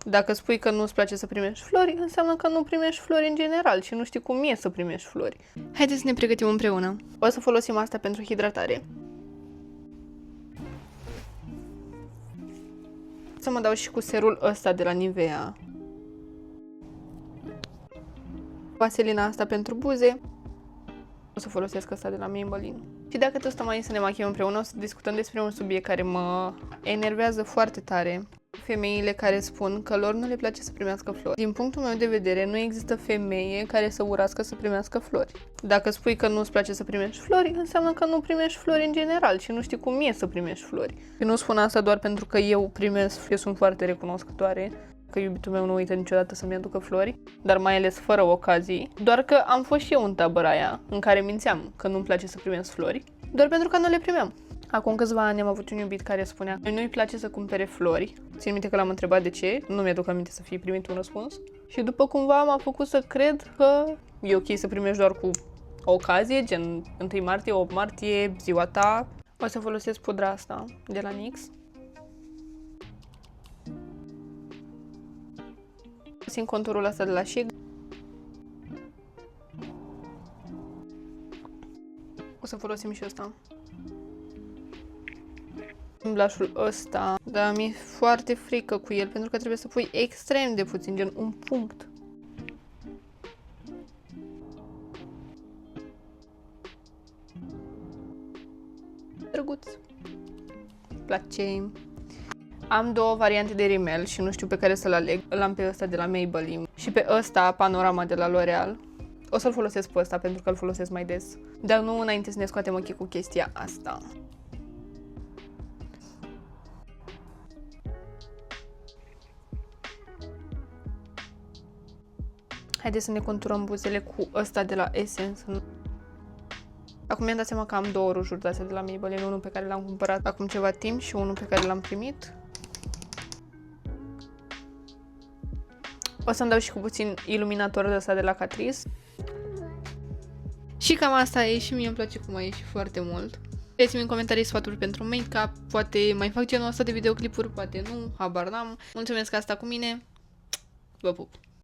Dacă spui că nu-ți place să primești flori, înseamnă că nu primești flori în general și nu știi cum e să primești flori. Haideți să ne pregătim împreună. O să folosim asta pentru hidratare. Să mă dau și cu serul ăsta de la Nivea. Vaselina asta pentru buze. O să folosesc asta de la Maybelline. Și dacă tot stăm aici să ne machiem împreună, o să discutăm despre un subiect care mă enervează foarte tare. Femeile care spun că lor nu le place să primească flori. Din punctul meu de vedere, nu există femeie care să urască să primească flori. Dacă spui că nu-ți place să primești flori, înseamnă că nu primești flori în general și nu știi cum e să primești flori. Și nu spun asta doar pentru că eu primesc, eu sunt foarte recunoscătoare că iubitul meu nu uită niciodată să-mi aducă flori, dar mai ales fără ocazii. Doar că am fost și eu în tabăra aia în care mințeam că nu-mi place să primesc flori, doar pentru că nu le primeam. Acum câțiva ani am avut un iubit care spunea că nu-i place să cumpere flori. Țin minte că l-am întrebat de ce, nu mi-aduc aminte să fie primit un răspuns. Și după cumva m-a făcut să cred că e ok să primești doar cu o ocazie, gen 1 martie, 8 martie, ziua ta. O să folosesc pudra asta de la NYX. Simt conturul ăsta de la Chic. O să folosim și ăsta. Blush-ul ăsta, dar mi-e foarte frică cu el pentru că trebuie să pui extrem de puțin, gen un punct. Drăguț. Place. Am două variante de rimel și nu știu pe care să-l aleg. Îl am pe ăsta de la Maybelline și pe ăsta Panorama de la L'Oreal. O să-l folosesc pe ăsta pentru că îl folosesc mai des. Dar nu înainte să ne scoatem ochii cu chestia asta. Haideți să ne conturăm buzele cu ăsta de la Essence. Acum mi-am dat seama că am două rujuri de astea de la Maybelline, unul pe care l-am cumpărat acum ceva timp și unul pe care l-am primit. O să-mi dau și cu puțin iluminator de ăsta de la Catrice. Și cam asta e și mie îmi place cum a ieșit foarte mult. Dați-mi în comentarii sfaturi pentru make-up, poate mai fac genul ăsta de videoclipuri, poate nu, habar n-am. Mulțumesc că asta cu mine, vă pup!